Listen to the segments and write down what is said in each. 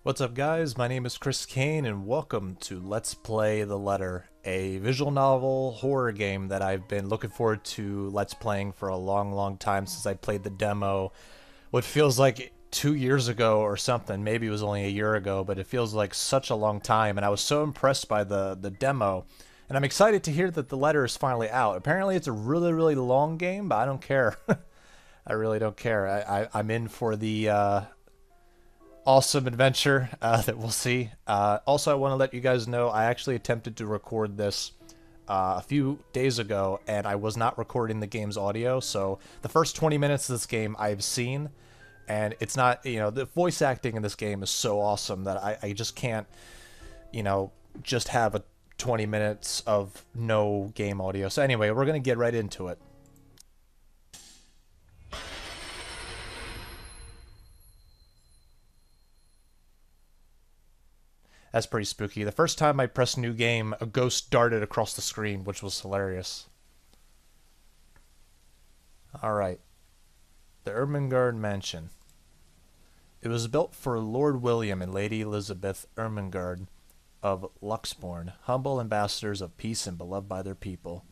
What's up guys, my name is Chris Kane and welcome to Let's Play The Letter, a visual novel horror game that I've been looking forward to Let's Playing for a long time since I played the demo. What feels like 2 years ago or something, maybe it was only a year ago, but it feels like such a long time, and I was so impressed by the demo, and I'm excited to hear that the letter is finally out. Apparently it's a really long game, but I don't care. I really don't care. I'm in for the awesome adventure that we'll see. Also, I want to let you guys know I actually attempted to record this a few days ago, and I was not recording the game's audio, so the first 20 minutes of this game I've seen, and it's not, the voice acting in this game is so awesome that I just can't, just have a 20 minutes of no game audio. So anyway, we're going to get right into it. That's pretty spooky. The first time I pressed new game, a ghost darted across the screen, which was hilarious. Alright. The Ermengarde Mansion. It was built for Lord William and Lady Elizabeth Ermengarde of Luxbourne, humble ambassadors of peace and beloved by their people.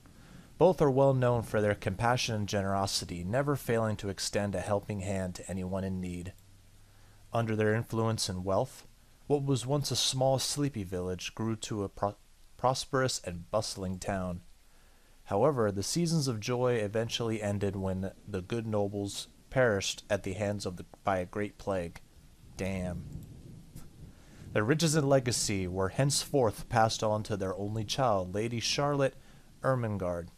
Both are well known for their compassion and generosity, never failing to extend a helping hand to anyone in need. Under their influence and wealth, what was once a small, sleepy village grew to a prosperous and bustling town. However, the seasons of joy eventually ended when the good nobles perished at the hands of by a great plague. Damn. Their riches and legacy were henceforth passed on to their only child, Lady Charlotte Ermengarde.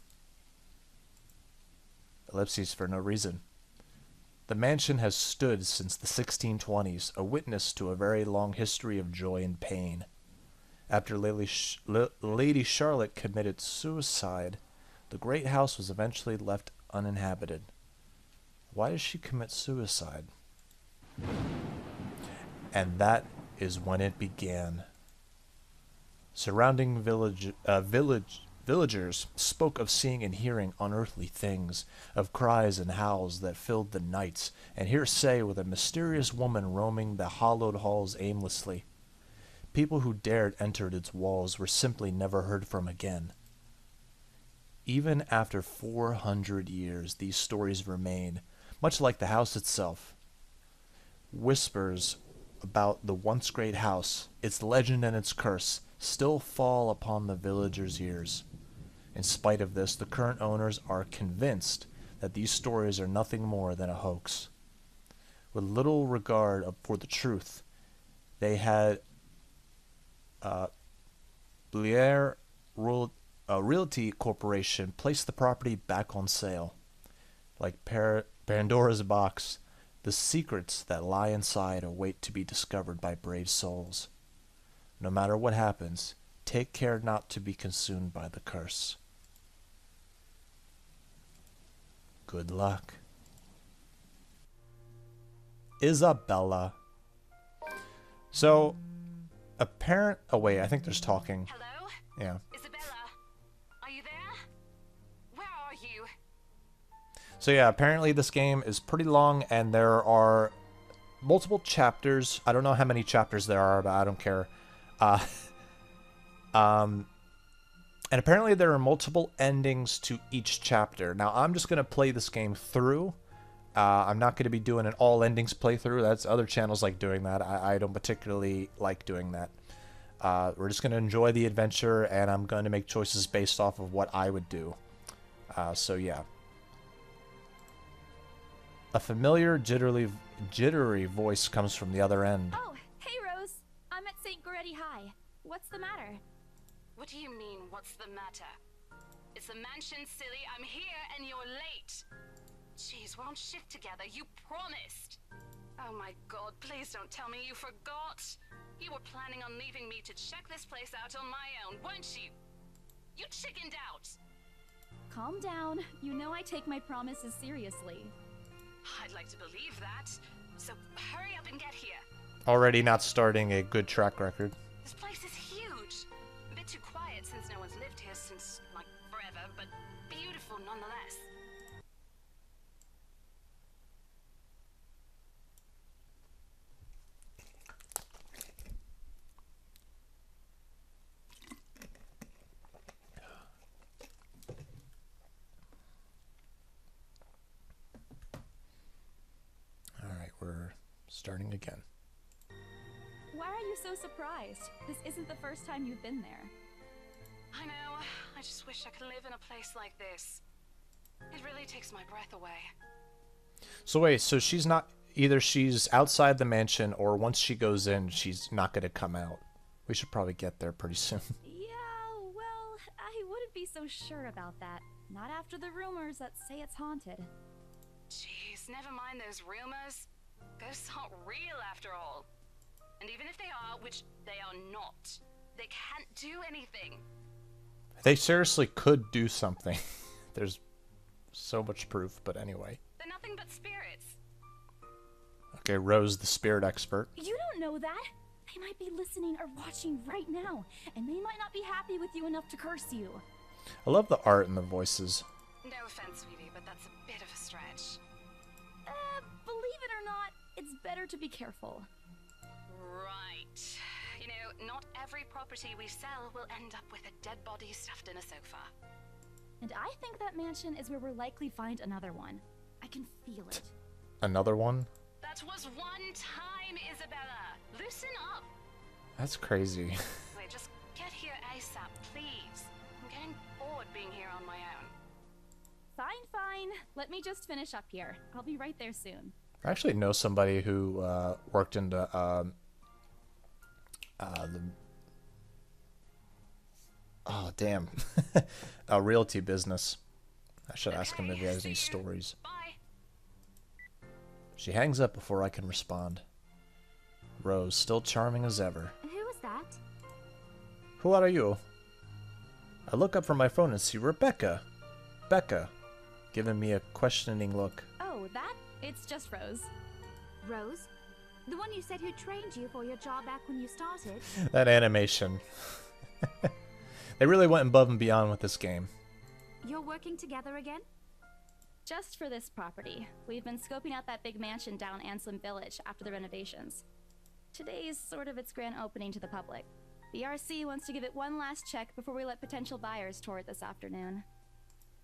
Ellipses for no reason. The mansion has stood since the 1620s, a witness to a very long history of joy and pain. After Lady Charlotte committed suicide, the great house was eventually left uninhabited. Why did she commit suicide? And that is when it began. Surrounding villagers spoke of seeing and hearing unearthly things, of cries and howls that filled the nights, and hearsay with a mysterious woman roaming the hollowed halls aimlessly. People who dared enter its walls were simply never heard from again. Even after 400 years, these stories remain, much like the house itself. Whispers about the once great house, its legend and its curse, still fall upon the villagers' ears. In spite of this, the current owners are convinced that these stories are nothing more than a hoax. With little regard for the truth, they had Blair Realty Corporation place the property back on sale. Like Pandora's box, the secrets that lie inside await to be discovered by brave souls. No matter what happens, take care not to be consumed by the curse. Good luck. Isabella. So, oh wait, I think there's talking. Hello? Yeah. Isabella, are you there? Where are you? So yeah, apparently this game is pretty long and there are multiple chapters. I don't know how many chapters there are, but I don't care. And apparently there are multiple endings to each chapter. Now, I'm just going to play this game through. I'm not going to be doing an all endings playthrough. That's other channels like doing that. I don't particularly like doing that. We're just going to enjoy the adventure, and I'm going to make choices based off of what I would do. So, yeah. A familiar, jittery voice comes from the other end. Oh, hey Rose. I'm at St. Goretti High. What's the matter? What do you mean, what's the matter? It's the mansion, silly. I'm here and you're late. Jeez, we're on shift together. You promised. Oh my god, please don't tell me you forgot. You were planning on leaving me to check this place out on my own, weren't you? You chickened out. Calm down. You know I take my promises seriously. I'd like to believe that. So hurry up and get here. Already not starting a good track record. This place is huge. A bit too quiet since no one's lived here since, like, forever, but beautiful nonetheless. Starting again. Why are you so surprised? This isn't the first time you've been there. I know. I just wish I could live in a place like this. It really takes my breath away. So wait, so she's not... Either she's outside the mansion, or once she goes in, she's not going to come out. We should probably get there pretty soon. Yeah, well, I wouldn't be so sure about that. Not after the rumors that say it's haunted. Jeez, never mind those rumors. Ghosts aren't real after all. And even if they are, which they are not, they can't do anything. They seriously could do something. There's so much proof, but anyway. They're nothing but spirits. Okay, Rose, the spirit expert. You don't know that. They might be listening or watching right now, and they might not be happy with you enough to curse you. I love the art and the voices. No offense, sweetie, but that's a bit of a stretch. Believe it or not, it's better to be careful. Right. You know, not every property we sell will end up with a dead body stuffed in a sofa. And I think that mansion is where we'll likely find another one. I can feel it. Another one? That was one time, Isabella. Loosen up. That's crazy. Wait, just get here ASAP, please. I'm getting bored being here on my own. Fine, fine. Let me just finish up here. I'll be right there soon. I actually know somebody who worked in the oh damn, a realty business. I should ask him if he has any stories. Bye. She hangs up before I can respond. Rose, still charming as ever. Who was that? Who are you? I look up from my phone and see Rebecca. Becca, giving me a questioning look. Oh, that? It's just Rose. Rose? The one you said who trained you for your job back when you started? That animation. They really went above and beyond with this game. You're working together again? Just for this property. We've been scoping out that big mansion down Anselm Village after the renovations. Today's sort of its grand opening to the public. The RC wants to give it one last check before we let potential buyers tour it this afternoon.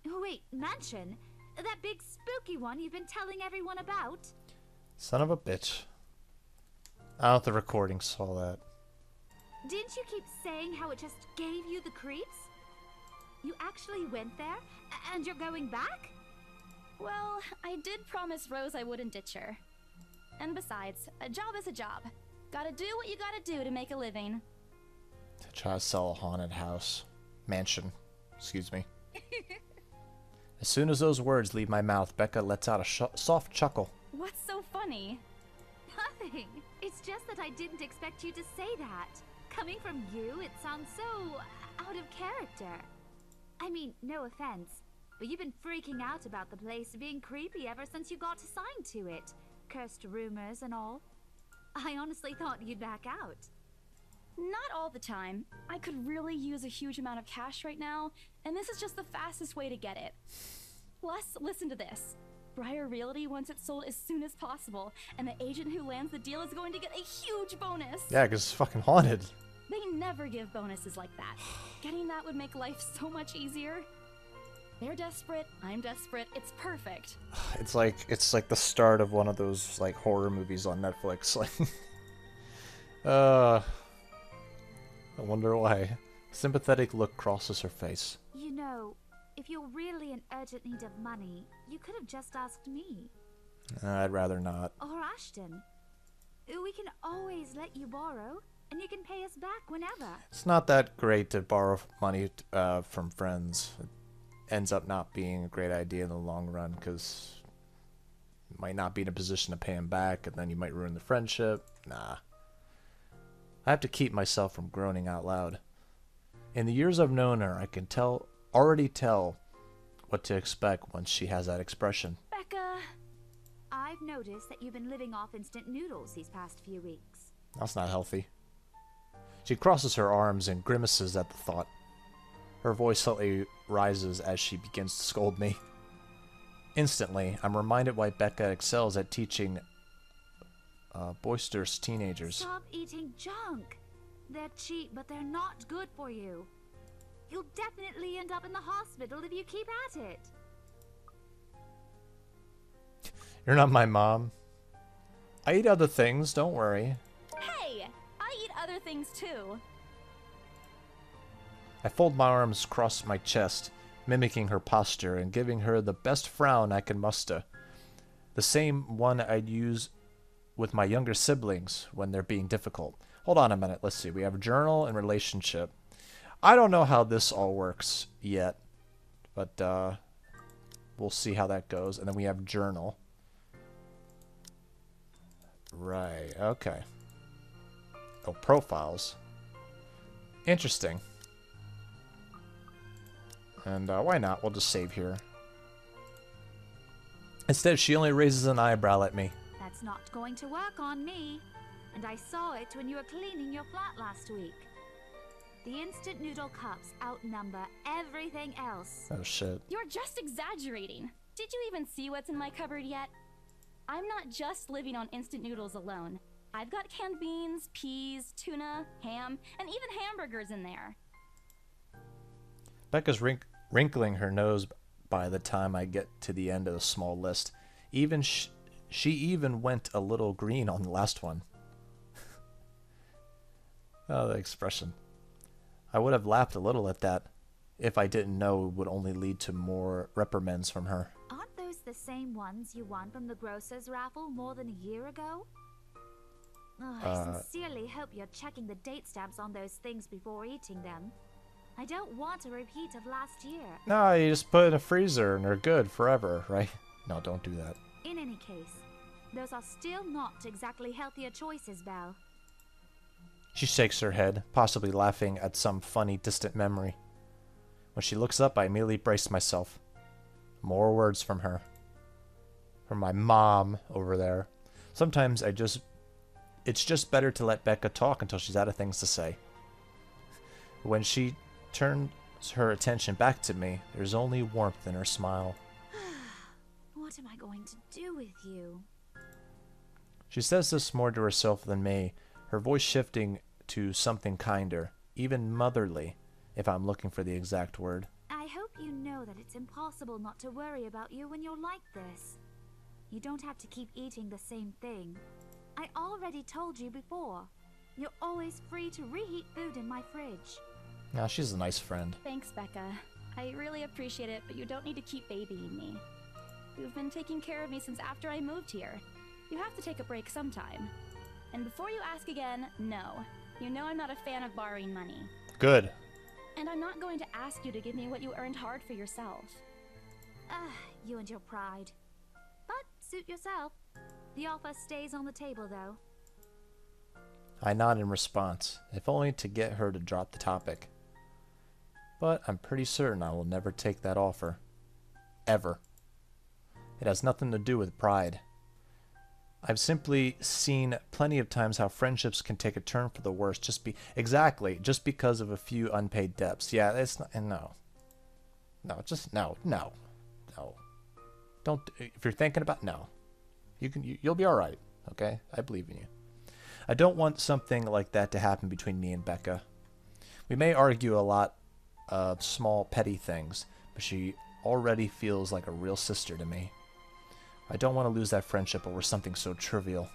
Oh, wait, mansion? That big spooky one you've been telling everyone about? Son of a bitch. I don't know if the recording saw that. Didn't you keep saying how it just gave you the creeps? You actually went there? And you're going back? Well, I did promise Rose I wouldn't ditch her. And besides, a job is a job. Gotta do what you gotta do to make a living. To try to sell a haunted house. Mansion. Excuse me. As soon as those words leave my mouth, Becca lets out a soft chuckle. What's so funny? Nothing. It's just that I didn't expect you to say that. Coming from you, it sounds so out of character. I mean, no offense, but you've been freaking out about the place being creepy ever since you got assigned to it. Cursed rumors and all. I honestly thought you'd back out. Not all the time. I could really use a huge amount of cash right now, and this is just the fastest way to get it. Plus, listen to this. Briar Realty wants it sold as soon as possible, and the agent who lands the deal is going to get a huge bonus. Yeah, because it's fucking haunted. They never give bonuses like that. Getting that would make life so much easier. They're desperate, I'm desperate, it's perfect. It's like the start of one of those like horror movies on Netflix. Like I wonder why. A sympathetic look crosses her face. You know, if you're really in urgent need of money, you could have just asked me. I'd rather not. Or Ashton. We can always let you borrow, and you can pay us back whenever. It's not that great to borrow money from friends. It ends up not being a great idea in the long run because you might not be in a position to pay them back, and then you might ruin the friendship. Nah. I have to keep myself from groaning out loud. In the years I've known her, I can already tell what to expect once she has that expression. Becca! I've noticed that you've been living off instant noodles these past few weeks. That's not healthy. She crosses her arms and grimaces at the thought. Her voice slightly rises as she begins to scold me. Instantly, I'm reminded why Becca excels at teaching boisterous teenagers. Stop eating junk. They're cheap, but they're not good for you. You'll definitely end up in the hospital if you keep at it. You're not my mom. I eat other things, don't worry. Hey, I eat other things too. I fold my arms across my chest, mimicking her posture and giving her the best frown I can muster. The same one I'd use with my younger siblings when they're being difficult. Hold on a minute, let's see. We have journal and relationship. I don't know how this all works yet, but we'll see how that goes. And then we have journal. Right, okay. Oh, profiles. Interesting. And why not? We'll just save here. Instead, she only raises an eyebrow at me. That's not going to work on me. And I saw it when you were cleaning your flat last week. The instant noodle cups outnumber everything else. Oh, shit. You're just exaggerating. Did you even see what's in my cupboard yet? I'm not just living on instant noodles alone. I've got canned beans, peas, tuna, ham, and even hamburgers in there. Becca's wrinkling her nose by the time I get to the end of the small list. Even she even went a little green on the last one. Oh, the expression. I would have laughed a little at that if I didn't know it would only lead to more reprimands from her. Aren't those the same ones you won from the grocer's raffle more than a year ago? Oh, I sincerely hope you're checking the date stamps on those things before eating them. I don't want a repeat of last year. No, you just put it in a freezer and they're good forever, right? No, don't do that. In any case, those are still not exactly healthier choices, Belle. She shakes her head, possibly laughing at some funny, distant memory. When she looks up, I immediately brace myself. More words from her. From my mom over there. Sometimes it's just better to let Becca talk until she's out of things to say. When she turns her attention back to me, there's only warmth in her smile. What am I going to do with you? She says this more to herself than me, her voice shifting to something kinder, even motherly, if I'm looking for the exact word. I hope you know that it's impossible not to worry about you when you're like this. You don't have to keep eating the same thing. I already told you before. You're always free to reheat food in my fridge. Now, she's a nice friend. Thanks, Becca. I really appreciate it, but you don't need to keep babying me. You've been taking care of me since after I moved here. You have to take a break sometime. And before you ask again, no. You know I'm not a fan of borrowing money. Good. And I'm not going to ask you to give me what you earned hard for yourself. You and your pride. But suit yourself. The offer stays on the table, though. I nod in response, if only to get her to drop the topic. But I'm pretty certain I will never take that offer. Ever. It has nothing to do with pride. I've simply seen plenty of times how friendships can take a turn for the worse just because of a few unpaid debts. Yeah, it's not, and no. No. Don't, if you're thinking about, no. You'll be alright, okay? I believe in you. I don't want something like that to happen between me and Becca. We may argue a lot of small, petty things, but she already feels like a real sister to me. I don't want to lose that friendship over something so trivial.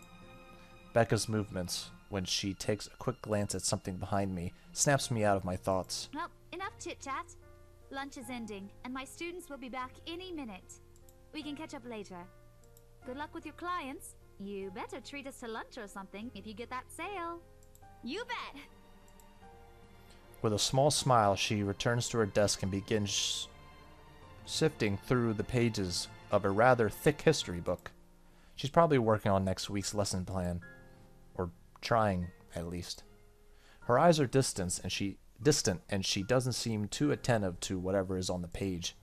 Becca's movements, when she takes a quick glance at something behind me, snaps me out of my thoughts. Well, enough chit-chat. Lunch is ending, and my students will be back any minute. We can catch up later. Good luck with your clients. You better treat us to lunch or something if you get that sale. You bet! With a small smile, she returns to her desk and begins sifting through the pages of a rather thick history book. She's probably working on next week's lesson plan. Or trying, at least. Her eyes are distant, and she doesn't seem too attentive to whatever is on the page.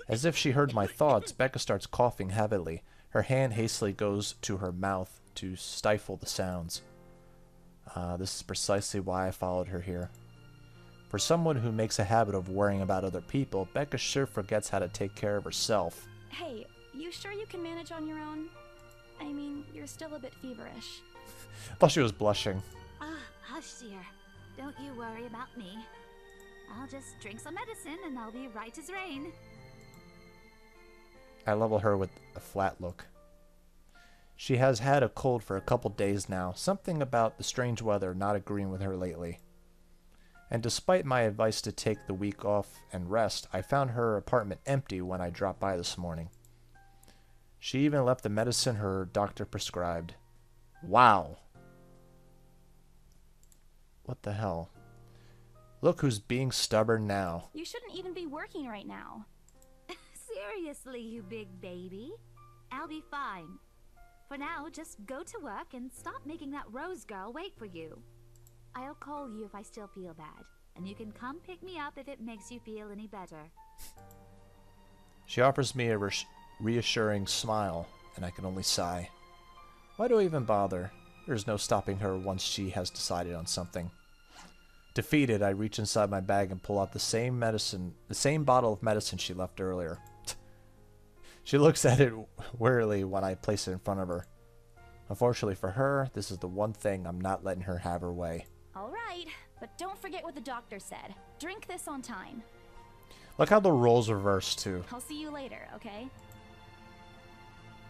As if she heard my thoughts, Becca starts coughing heavily. Her hand hastily goes to her mouth to stifle the sounds. This is precisely why I followed her here. For someone who makes a habit of worrying about other people, Becca sure forgets how to take care of herself. Hey, you sure you can manage on your own? I mean, you're still a bit feverish. I thought she was blushing. Hush, dear. Don't you worry about me. I'll just drink some medicine and I'll be right as rain. I level her with a flat look. She has had a cold for a couple days now, something about the strange weather not agreeing with her lately. And despite my advice to take the week off and rest, I found her apartment empty when I dropped by this morning. She even left the medicine her doctor prescribed. Wow. What the hell? Look who's being stubborn now. You shouldn't even be working right now. Seriously, you big baby. I'll be fine. For now, just go to work and stop making that Rose girl wait for you. I'll call you if I still feel bad, and you can come pick me up if it makes you feel any better. She offers me a reassuring smile, and I can only sigh. Why do I even bother? There's no stopping her once she has decided on something. Defeated, I reach inside my bag and pull out the same bottle of medicine she left earlier. She looks at it wearily when I place it in front of her. Unfortunately for her, this is the one thing I'm not letting her have her way. All right, but don't forget what the doctor said. Drink this on time. Look how the roles reverse, too. I'll see you later, okay?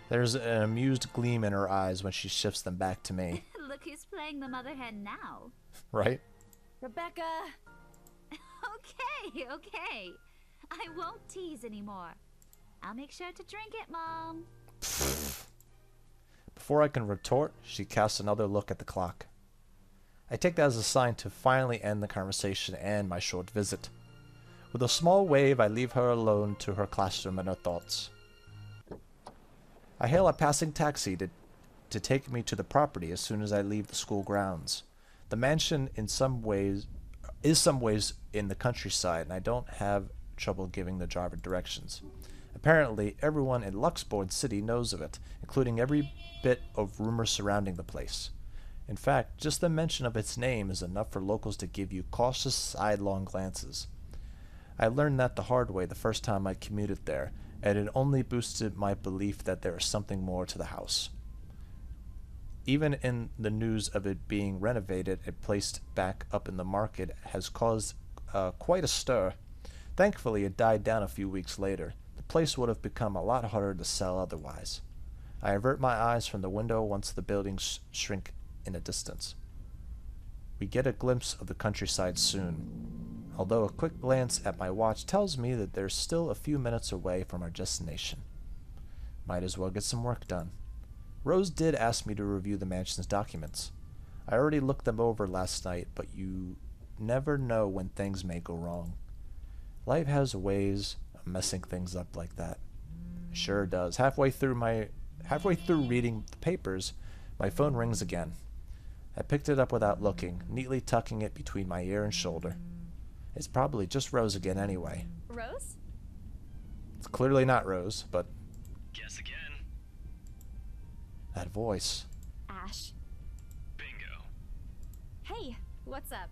There's an amused gleam in her eyes when she shifts them back to me. Look who's playing the mother hen now. Right? Rebecca! Okay. I won't tease anymore. I'll make sure to drink it, Mom. Before I can retort, she casts another look at the clock. I take that as a sign to finally end the conversation and my short visit. With a small wave, I leave her alone to her classroom and her thoughts. I hail a passing taxi to take me to the property as soon as I leave the school grounds. The mansion is some ways in the countryside, and I don't have trouble giving the driver directions. Apparently, everyone in Luxbourne City knows of it, including every bit of rumors surrounding the place. In fact, just the mention of its name is enough for locals to give you cautious sidelong glances. I learned that the hard way the first time I commuted there, and it only boosted my belief that there is something more to the house. Even in the news of it being renovated and placed back up in the market has caused quite a stir. Thankfully, it died down a few weeks later. The place would have become a lot harder to sell otherwise. I avert my eyes from the window once the buildings shrink in the distance. We get a glimpse of the countryside soon, although a quick glance at my watch tells me that there's still a few minutes away from our destination. Might as well get some work done. Rose did ask me to review the mansion's documents. I already looked them over last night, but you never know when things may go wrong. Life has ways of messing things up like that. It sure does. Halfway through reading the papers, my phone rings again. I picked it up without looking, neatly tucking it between my ear and shoulder. It's probably just Rose again anyway. Rose? It's clearly not Rose, but... Guess again. That voice. Ash. Bingo. Hey, what's up?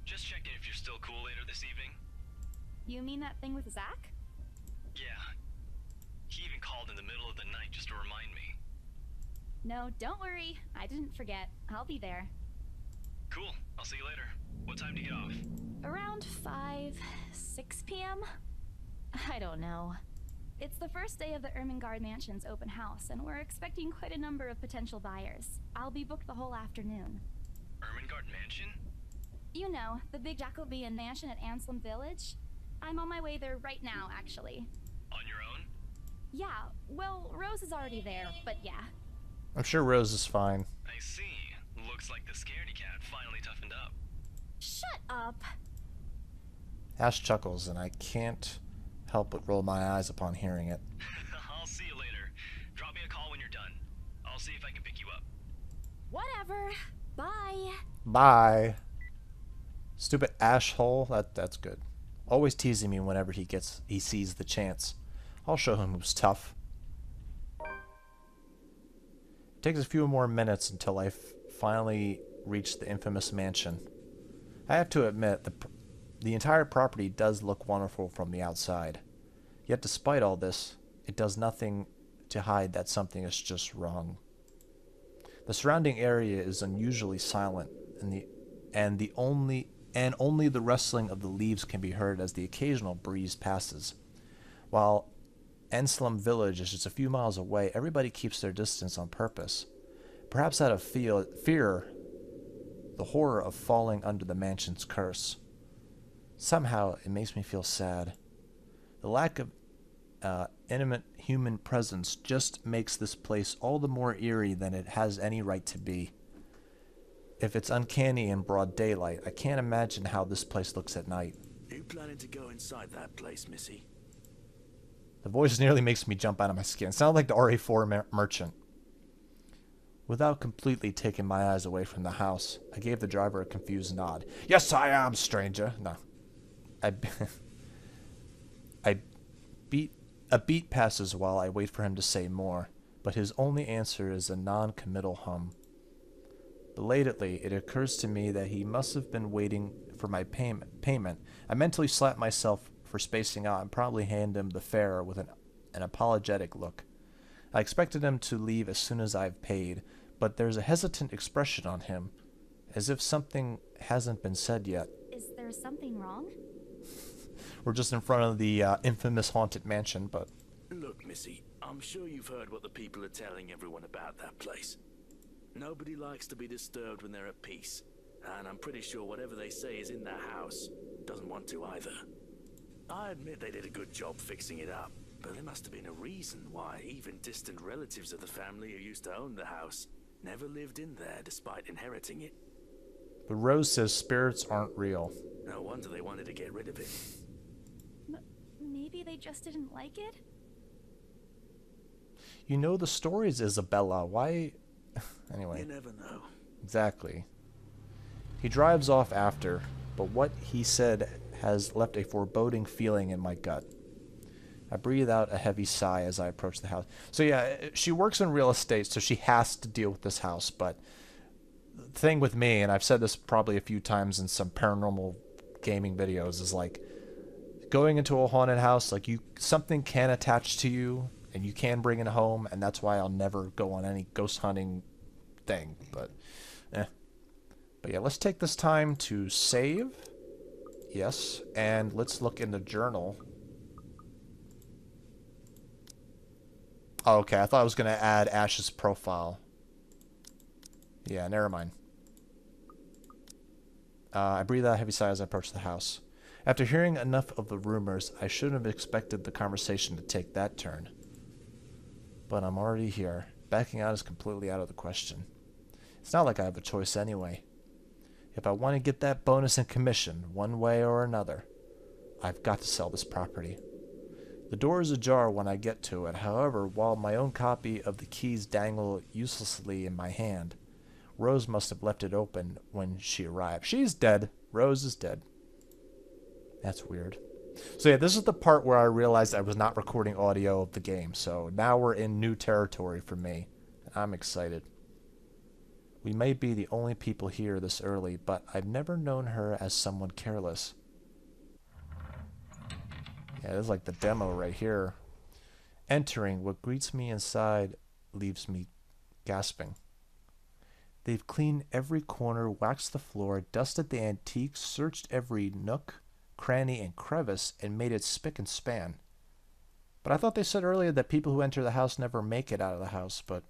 Just checking if you're still cool later this evening. You mean that thing with Zach? Yeah. He even called in the middle of the night just to remind me. No, don't worry. I didn't forget. I'll be there. Cool. I'll see you later. What time do you get off? Around 6 p.m.? I don't know. It's the first day of the Ermengarde Mansion's open house, and we're expecting quite a number of potential buyers. I'll be booked the whole afternoon. Ermengarde Mansion? You know, the big Jacobean mansion at Anselm Village? I'm on my way there right now, actually. On your own? Yeah, well, Rose is already there, but yeah. I'm sure Rose is fine. I see. Looks like the scaredy cat finally toughened up. Shut up! Ash chuckles, and I can't help but roll my eyes upon hearing it. I'll see you later. Drop me a call when you're done. I'll see if I can pick you up. Whatever. Bye. Bye. Stupid Ash hole. That's good. Always teasing me whenever he sees the chance. I'll show him who's tough. It takes a few more minutes until I finally reach the infamous mansion. I have to admit, the entire property does look wonderful from the outside. Yet despite all this, it does nothing to hide that something is just wrong. The surrounding area is unusually silent, and only the rustling of the leaves can be heard as the occasional breeze passes. While Anselm village is just a few miles away. Everybody keeps their distance on purpose. Perhaps out of fear, the horror of falling under the mansion's curse. Somehow, it makes me feel sad. The lack of intimate human presence just makes this place all the more eerie than it has any right to be. If it's uncanny in broad daylight, I can't imagine how this place looks at night. Are you planning to go inside that place, Missy? The voice nearly makes me jump out of my skin. It sounded like the RA4 merchant. Without completely taking my eyes away from the house, I gave the driver a confused nod. Yes, I am, stranger. No. A beat passes while I wait for him to say more, but his only answer is a non-committal hum. Belatedly, it occurs to me that he must have been waiting for my payment. I mentally slap myself for spacing out and probably hand him the fare with an apologetic look. I expected him to leave as soon as I've paid, but there's a hesitant expression on him, as if something hasn't been said yet. Is there something wrong? We're just in front of the infamous haunted mansion, but... Look, Missy, I'm sure you've heard what the people are telling everyone about that place. Nobody likes to be disturbed when they're at peace, and I'm pretty sure whatever they say is in that house doesn't want to either. I admit they did a good job fixing it up, but there must have been a reason why even distant relatives of the family who used to own the house never lived in there despite inheriting it. But Rose says spirits aren't real. No wonder they wanted to get rid of it. Maybe they just didn't like it? You know the stories, Isabella. Why... Anyway. You never know. Exactly. He drives off after, but what he said has left a foreboding feeling in my gut. I breathe out a heavy sigh as I approach the house. So yeah, she works in real estate, so she has to deal with this house, but the thing with me, and I've said this probably a few times in some paranormal gaming videos, is like going into a haunted house, like something can attach to you and you can bring it home, and that's why I'll never go on any ghost hunting thing, but yeah, let's take this time to save. Yes, and let's look in the journal. Oh, okay, I thought I was going to add Ash's profile. Yeah, never mind. I breathe out a heavy sigh as I approach the house. After hearing enough of the rumors, I shouldn't have expected the conversation to take that turn. But I'm already here. Backing out is completely out of the question. It's not like I have a choice anyway. If I want to get that bonus in commission, one way or another, I've got to sell this property. The door is ajar when I get to it. However, while my own copy of the keys dangle uselessly in my hand, Rose must have left it open when she arrived. She's dead. Rose is dead. That's weird. So yeah, this is the part where I realized I was not recording audio of the game. So now we're in new territory for me. I'm excited. We may be the only people here this early, but I've never known her as someone careless. Yeah, this is like the demo right here. Entering, what greets me inside leaves me gasping. They've cleaned every corner, waxed the floor, dusted the antiques, searched every nook, cranny, and crevice, and made it spick and span. But I thought they said earlier that people who enter the house never make it out of the house, but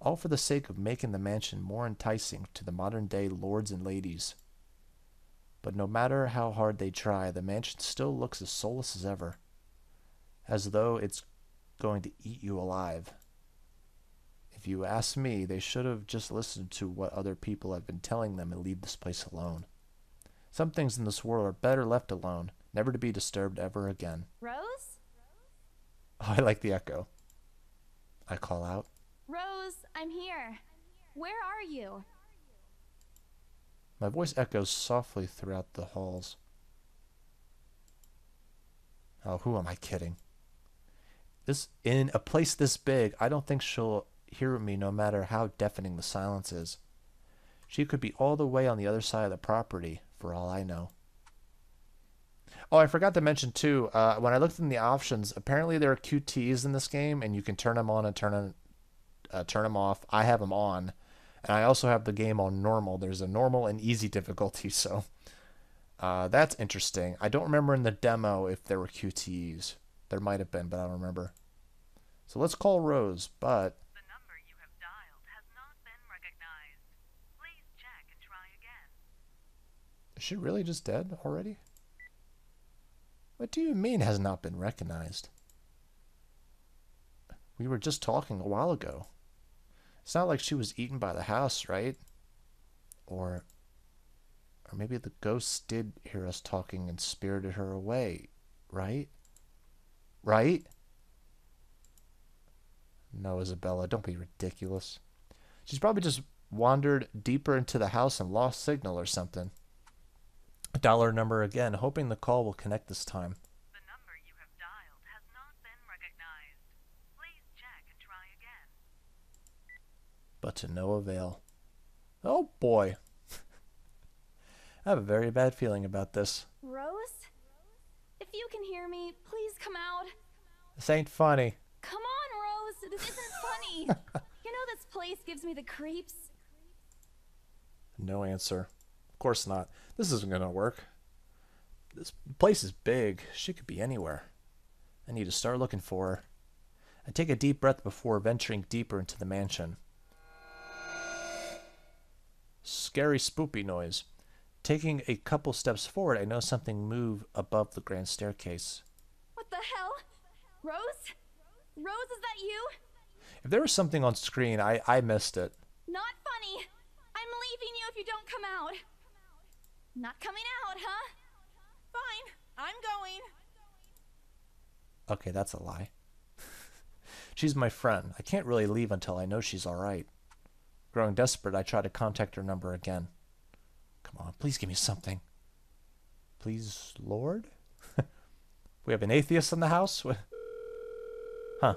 all for the sake of making the mansion more enticing to the modern-day lords and ladies. But no matter how hard they try, the mansion still looks as soulless as ever, as though it's going to eat you alive. If you ask me, they should have just listened to what other people have been telling them and leave this place alone. Some things in this world are better left alone, never to be disturbed ever again. Rose? Oh, I like the echo. I call out. Rose, I'm here. Where are you? My voice echoes softly throughout the halls. Oh, who am I kidding? In a place this big, I don't think she'll hear me no matter how deafening the silence is. She could be all the way on the other side of the property, for all I know. Oh, I forgot to mention too, when I looked in the options, apparently there are QTs in this game, and you can turn them on and turn them off. I have them on, and I also have the game on normal. There's a normal and easy difficulty, so that's interesting. I don't remember in the demo if there were QTEs. There might have been, but I don't remember. So let's call Rose, but... The number you have dialed has not been recognized. Please check and try again. Is she really just dead already? What do you mean has not been recognized? We were just talking a while ago. It's not like she was eaten by the house, right? Or maybe the ghosts did hear us talking and spirited her away, right? Right? No, Isabella, don't be ridiculous. She's probably just wandered deeper into the house and lost signal or something. Dollar number again, hoping the call will connect this time. The number you have dialed has not been recognized. Please check and try again. But to no avail. Oh boy. I have a very bad feeling about this. Rose? If you can hear me, please come out. This ain't funny. Come on, Rose. This isn't funny. You know this place gives me the creeps. No answer. Of course not. This isn't gonna work. This place is big. She could be anywhere. I need to start looking for her. I take a deep breath before venturing deeper into the mansion. Scary spoopy noise. Taking a couple steps forward, I notice something move above the grand staircase. What the hell? Rose? Rose, is that you? If there was something on screen, I missed it. Not funny. I'm leaving you if you don't come out. Not coming out, huh? Fine. I'm going. Okay, that's a lie. She's my friend. I can't really leave until I know she's alright. Growing desperate, I try to contact her number again. Come on, please give me something. Please, Lord? We have an atheist in the house? Huh.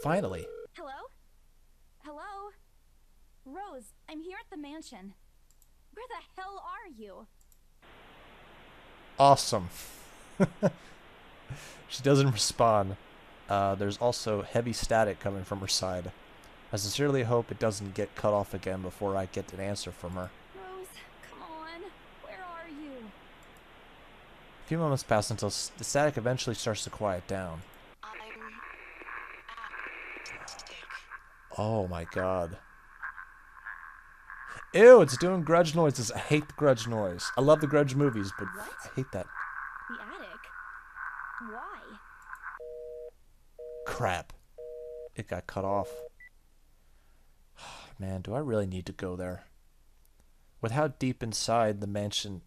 Finally. Hello? Hello? Rose, I'm here at the mansion. Where the hell are you? Awesome. She doesn't respond. There's also heavy static coming from her side. I sincerely hope it doesn't get cut off again before I get an answer from her. Rose, come on. Where are you? A few moments pass until the static eventually starts to quiet down. Oh my god. Ew, it's doing Grudge noises. I hate the Grudge noise. I love the Grudge movies, but What? I hate that. The attic? Why? Crap. It got cut off. Man, do I really need to go there? With how deep inside the mansion...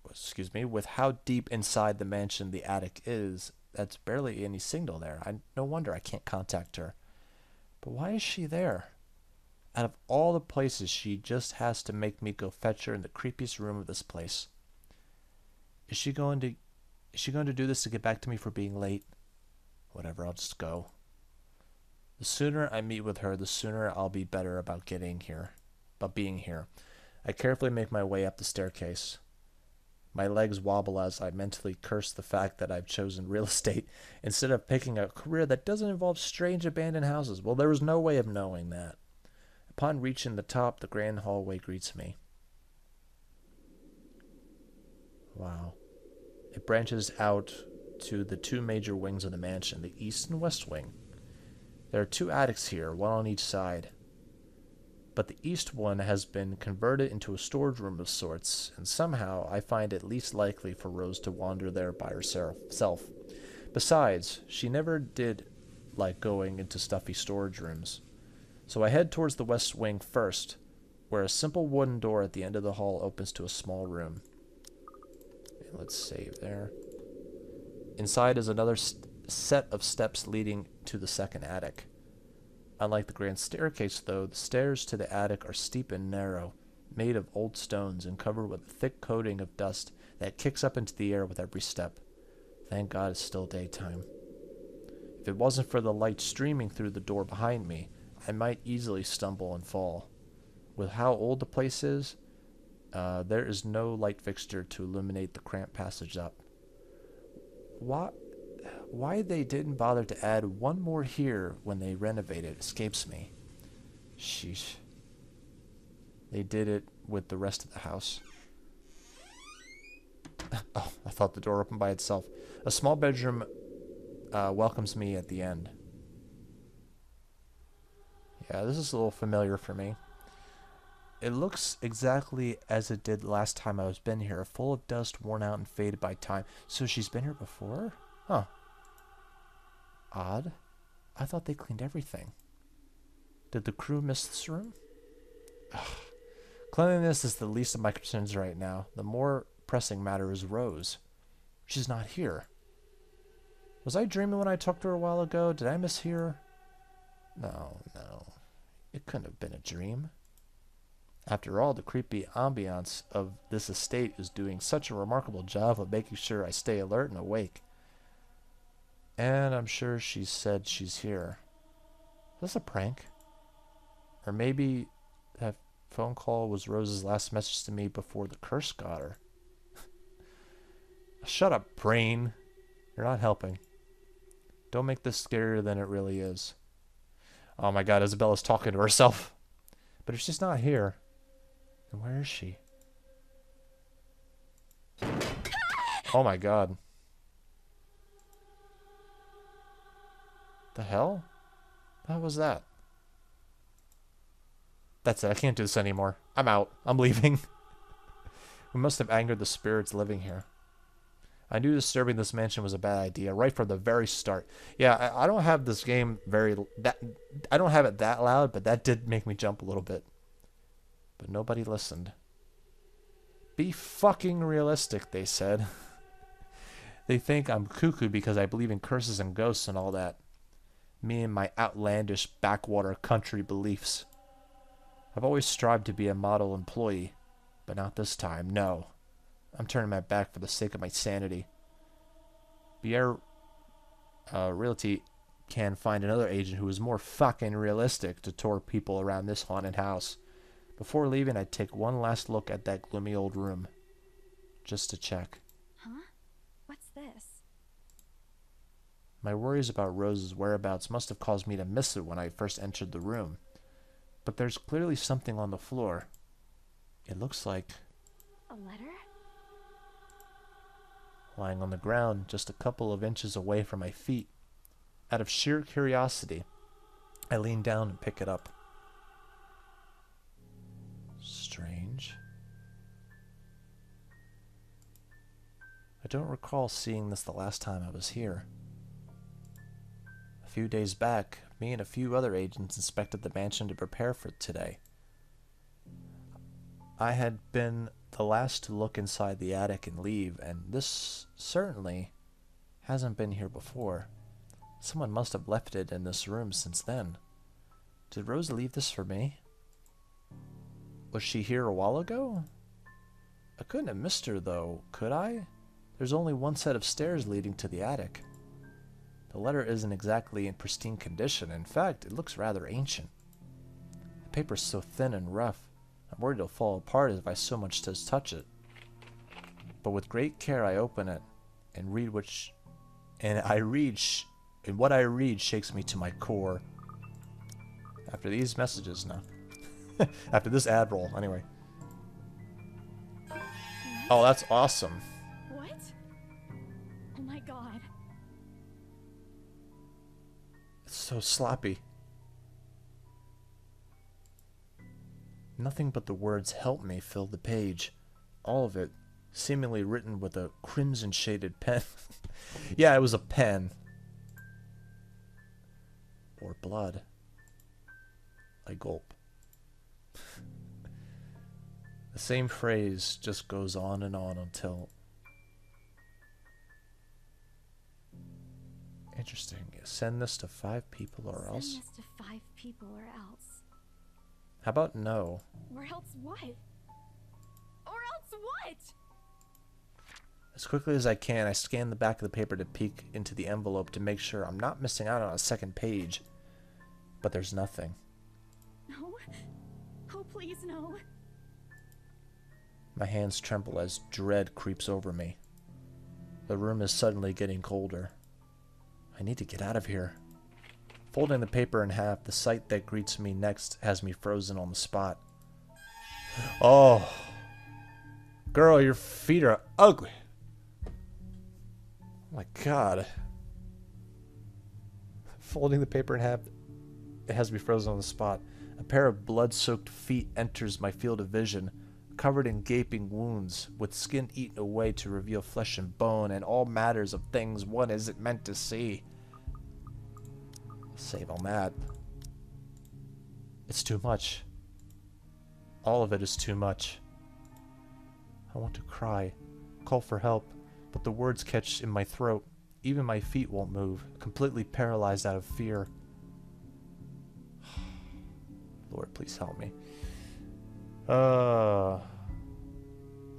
Excuse me. With how deep inside the mansion the attic is, that's barely any signal there. No wonder I can't contact her. But why is she there? Out of all the places, she just has to make me go fetch her in the creepiest room of this place. Is she going to do this to get back to me for being late? Whatever, I'll just go. The sooner I meet with her, the sooner I'll be better about being here. I carefully make my way up the staircase. My legs wobble as I mentally curse the fact that I've chosen real estate instead of picking a career that doesn't involve strange abandoned houses. Well, there was no way of knowing that. Upon reaching the top, the grand hallway greets me. Wow. It branches out to the two major wings of the mansion, the east and west wing. There are two attics here, one on each side. But the east one has been converted into a storage room of sorts, and somehow I find it least likely for Rose to wander there by herself. Besides, she never did like going into stuffy storage rooms. So I head towards the west wing first, where a simple wooden door at the end of the hall opens to a small room. Let's save there. Inside is another set of steps leading to the second attic. Unlike the grand staircase, though, the stairs to the attic are steep and narrow, made of old stones and covered with a thick coating of dust that kicks up into the air with every step. Thank God it's still daytime. If it wasn't for the light streaming through the door behind me, I might easily stumble and fall. With how old the place is, there is no light fixture to illuminate the cramped passage up. Why they didn't bother to add one more here when they renovated escapes me. Sheesh. They did it with the rest of the house. Oh, I thought the door opened by itself. A small bedroom welcomes me at the end. Yeah, this is a little familiar for me. It looks exactly as it did last time I was been here, full of dust, worn out and faded by time. So she's been here before? Huh. Odd. I thought they cleaned everything. Did the crew miss this room? Ugh. Cleanliness is the least of my concerns right now. The more pressing matter is Rose. She's not here. Was I dreaming when I talked to her a while ago? Did I mishear? No. It couldn't have been a dream. After all, the creepy ambiance of this estate is doing such a remarkable job of making sure I stay alert and awake. And I'm sure she said she's here. Is this a prank? Or maybe that phone call was Rose's last message to me before the curse got her. Shut up, brain. You're not helping. Don't make this scarier than it really is. Oh my god, Isabella's talking to herself. But if she's not here, then where is she? Oh my god. The hell? What was that? That's it. I can't do this anymore. I'm out. I'm leaving. We must have angered the spirits living here. I knew disturbing this mansion was a bad idea right from the very start. Yeah, I don't have this game I don't have it that loud, but that did make me jump a little bit. But nobody listened. Be fucking realistic, they said. They think I'm cuckoo because I believe in curses and ghosts and all that. Me and my outlandish backwater country beliefs. I've always strived to be a model employee, but not this time, no. I'm turning my back for the sake of my sanity. Pierre Realty can find another agent who is more fucking realistic to tour people around this haunted house. Before leaving, I'd take one last look at that gloomy old room. Just to check. Huh? What's this? My worries about Rose's whereabouts must have caused me to miss it when I first entered the room. But there's clearly something on the floor. It looks like... A letter? Lying on the ground, just a couple of inches away from my feet. Out of sheer curiosity, I lean down and pick it up. Strange. I don't recall seeing this the last time I was here. A few days back, me and a few other agents inspected the mansion to prepare for today. I had been the last to look inside the attic and leave, and this certainly hasn't been here before. Someone must have left it in this room since then. Did Rose leave this for me? Was she here a while ago? I couldn't have missed her though, could I? There's only one set of stairs leading to the attic. The letter isn't exactly in pristine condition. In fact, it looks rather ancient. The paper's so thin and rough, I'm worried it'll fall apart if I so much as touch it. But with great care I open it and read what I read shakes me to my core. After these messages now. After this ad roll, anyway. Oh, that's awesome. What? Oh my god. It's so sloppy. Nothing but the words "help me" filled the page. All of it seemingly written with a crimson shaded pen. Yeah, it was a pen. Or blood. I gulp. The same phrase just goes on and on until... Interesting. Send this to 5 people or else? Send this to 5 people or else. How about no? Or else what? Or else what? As quickly as I can, I scan the back of the paper to peek into the envelope to make sure I'm not missing out on a second page. But there's nothing. No. Oh, please, no. My hands tremble as dread creeps over me. The room is suddenly getting colder. I need to get out of here. Folding the paper in half, the sight that greets me next has me frozen on the spot. Oh. Girl, your feet are ugly. My God. Folding the paper in half, it has me frozen on the spot. A pair of blood-soaked feet enters my field of vision, covered in gaping wounds, with skin eaten away to reveal flesh and bone, and all matters of things one isn't meant to see. Save on that. It's too much. All of it is too much. I want to cry, call for help, but the words catch in my throat. Even my feet won't move, completely paralyzed out of fear. Lord, please help me. What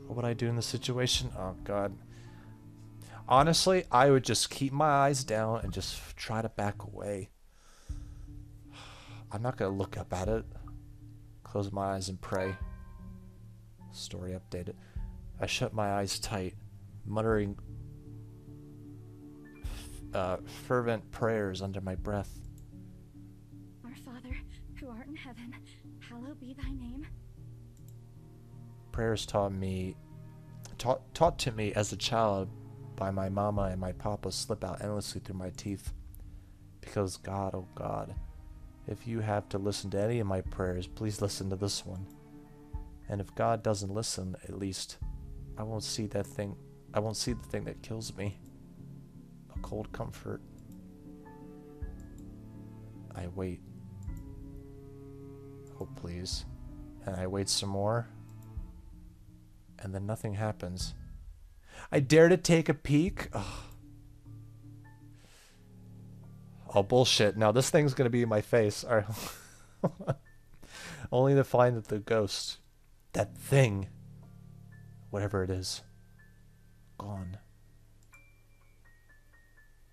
would I do in this situation? Oh, God. Honestly, I would just keep my eyes down and just try to back away. I'm not going to look up at it. Close my eyes and pray. Story updated. I shut my eyes tight, muttering fervent prayers under my breath. Our Father, who art in heaven, hallowed be thy name. Prayers taught to me as a child by my mama and my papa slip out endlessly through my teeth. Because God, oh God, if you have to listen to any of my prayers, please listen to this one. And if God doesn't listen, at least I won't see that thing. I won't see the thing that kills me. A cold comfort. I wait. Oh, please. And I wait some more. And then nothing happens. I dare to take a peek. Oh, bullshit. Now this thing's gonna be in my face. All right. Only to find that the ghost, that thing, whatever it is, gone.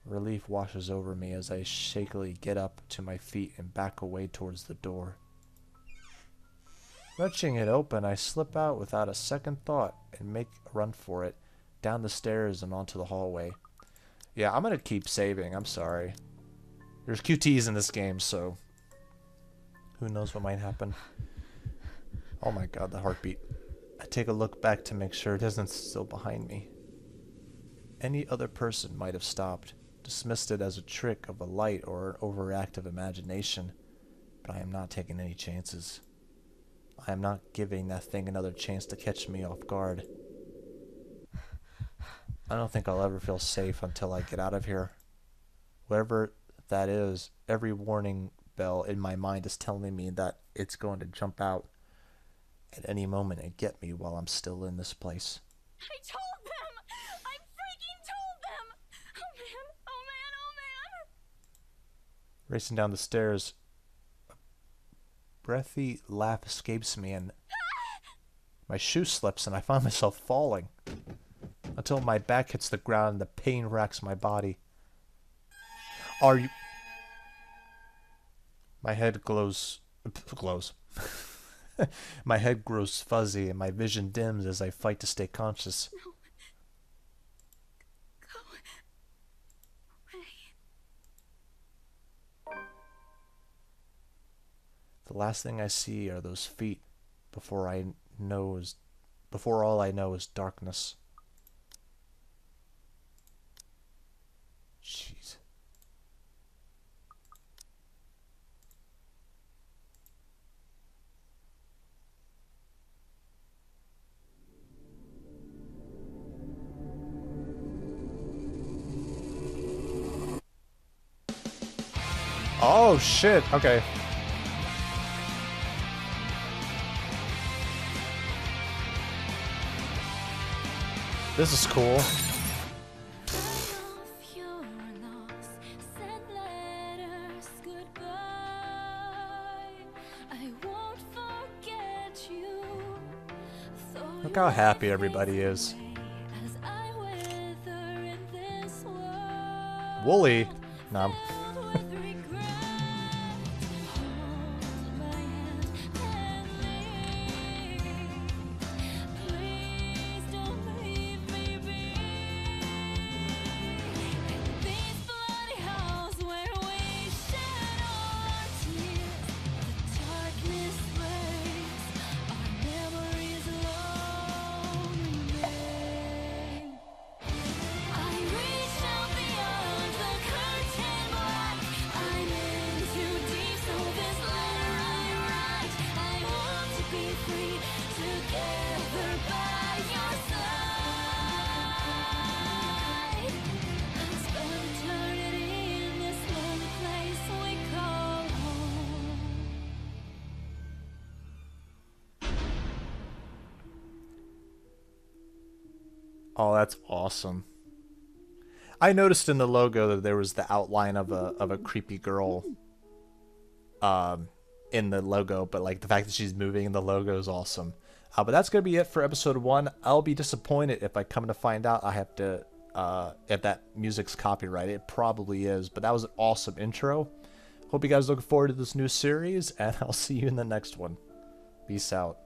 Relief washes over me as I shakily get up to my feet and back away towards the door. Wrenching it open, I slip out without a second thought and make a run for it, down the stairs and onto the hallway. Yeah, I'm gonna keep saving, I'm sorry. There's QTs in this game, so who knows what might happen. Oh my God, the heartbeat. I take a look back to make sure it isn't still behind me. Any other person might have stopped, dismissed it as a trick of a light or an overactive imagination, but I am not taking any chances. I am not giving that thing another chance to catch me off guard. I don't think I'll ever feel safe until I get out of here. Whatever that is, every warning bell in my mind is telling me that it's going to jump out at any moment and get me while I'm still in this place. I told them! I freaking told them! Oh man, oh man, oh man! Racing down the stairs, a breathy laugh escapes me and my shoe slips and I find myself falling until my back hits the ground and the pain racks my body. Are you... My head glows. My head grows fuzzy and my vision dims as I fight to stay conscious. No. Go away. The last thing I see are those feet before all I know is darkness. Jeez. Oh shit, okay. This is cool. Look how happy everybody is. Wooly? No. free, together by your side. Let's spend eternity in this lonely place we call home. Oh, that's awesome. I noticed in the logo that there was the outline of a creepy girl in the logo, but like the fact that she's moving in the logo is awesome. But that's gonna be it for episode 1. I'll be disappointed if I come to find out I have to if that music's copyrighted. It probably is, but that was an awesome intro. Hope you guys look forward to this new series, and I'll see you in the next one. Peace out.